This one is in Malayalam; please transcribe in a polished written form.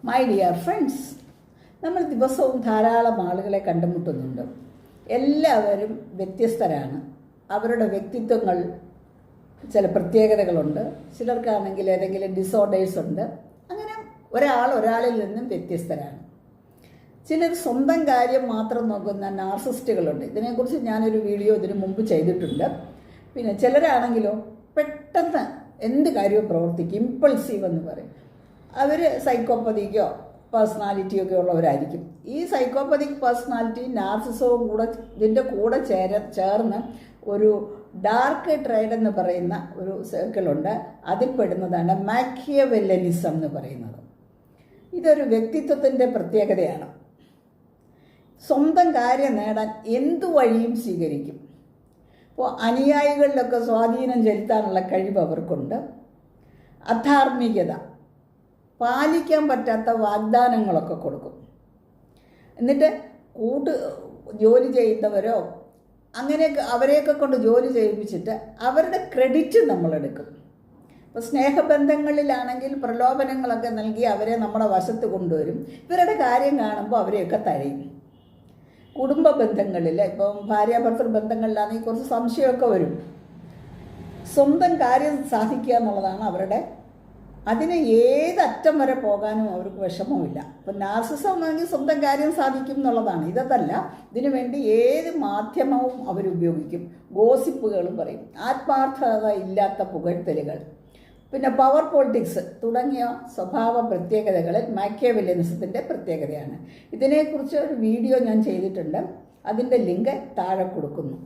മൈ ഡിയർ ഫ്രണ്ട്സ്, നമ്മൾ ദിവസവും ധാരാളം ആളുകളെ കണ്ടുമുട്ടുന്നുണ്ട്. എല്ലാവരും വ്യത്യസ്തരാണ്. അവരുടെ വ്യക്തിത്വങ്ങൾ ചില പ്രത്യേകതകളുണ്ട്. ചിലർക്കാണെങ്കിൽ ഏതെങ്കിലും ഡിസോർഡേഴ്സ് ഉണ്ട്. അങ്ങനെ ഒരാളിൽ നിന്നും വ്യത്യസ്തരാണ്. ചിലർ സ്വന്തം കാര്യം മാത്രം നോക്കുന്ന നാർസിസ്റ്റുകളുണ്ട്. ഇതിനെക്കുറിച്ച് ഞാനൊരു വീഡിയോ ഇതിനു മുമ്പ് ചെയ്തിട്ടുണ്ട്. പിന്നെ ചിലരാണെങ്കിലോ പെട്ടെന്ന് എന്ത് കാര്യവും പ്രവർത്തിക്കും, ഇമ്പൾസീവ് എന്ന് പറയും. അവർ സൈക്കോപ്പതിക്കോ പേഴ്സണാലിറ്റിയോ ഒക്കെ ഉള്ളവരായിരിക്കും. ഈ സൈക്കോപ്പതിക് പേഴ്സണാലിറ്റി നാർസിസവും കൂടെ ഇതിൻ്റെ കൂടെ ചേർന്ന് ഒരു ഡാർക്ക് ട്രേഡ് എന്ന് പറയുന്ന ഒരു സർക്കിളുണ്ട്. അതിൽ പെടുന്നതാണ് മാക്കിയവെല്ലനിസം എന്ന് പറയുന്നത്. ഇതൊരു വ്യക്തിത്വത്തിൻ്റെ പ്രത്യേകതയാണ്. സ്വന്തം കാര്യം നേടാൻ എന്തു വഴിയും സ്വീകരിക്കും. അപ്പോൾ അനുയായികളിലൊക്കെ സ്വാധീനം ചെലുത്താനുള്ള കഴിവ് അവർക്കുണ്ട്. അധാർമികത, പാലിക്കാൻ പറ്റാത്ത വാഗ്ദാനങ്ങളൊക്കെ കൊടുക്കും. എന്നിട്ട് ജോലി ചെയ്യുന്നവരോ അങ്ങനെയൊക്കെ അവരെയൊക്കെ കൊണ്ട് ജോലി ചെയ്യിപ്പിച്ചിട്ട് അവരുടെ ക്രെഡിറ്റ് നമ്മളെടുക്കും. ഇപ്പോൾ സ്നേഹബന്ധങ്ങളിലാണെങ്കിൽ പ്രലോഭനങ്ങളൊക്കെ നൽകി അവരെ നമ്മുടെ വശത്ത് കൊണ്ടുവരും. ഇവരുടെ കാര്യം കാണുമ്പോൾ അവരെയൊക്കെ തഴയും. കുടുംബ ബന്ധങ്ങളിൽ, ഇപ്പം ഭാര്യാഭർത്തൃ ബന്ധങ്ങളിലാണെങ്കിൽ കുറച്ച് സംശയമൊക്കെ വരും. സ്വന്തം കാര്യം സാധിക്കുക എന്നുള്ളതാണ് അവരുടെ. അതിന് ഏതറ്റം വരെ പോകാനും അവർക്ക് വിഷമമില്ല. ഇപ്പം നാർസിസം ആണെങ്കിൽ സ്വന്തം കാര്യം സാധിക്കും എന്നുള്ളതാണ്. ഇതല്ല, ഇതിനു വേണ്ടി ഏത് മാധ്യമവും അവരുപയോഗിക്കും. ഗോസിപ്പുകളും പറയും, ആത്മാർത്ഥത ഇല്ലാത്ത പുകഴ്ത്തലുകൾ, പിന്നെ പവർ പൊളിറ്റിക്സ് തുടങ്ങിയ സ്വഭാവ പ്രത്യേകതകളിൽ മാക്കിയവെല്ലിനിസത്തിൻ്റെ പ്രത്യേകതയാണ്. ഇതിനെക്കുറിച്ച് ഒരു വീഡിയോ ഞാൻ ചെയ്തിട്ടുണ്ട്. അതിൻ്റെ ലിങ്ക് താഴെ കൊടുക്കുന്നു.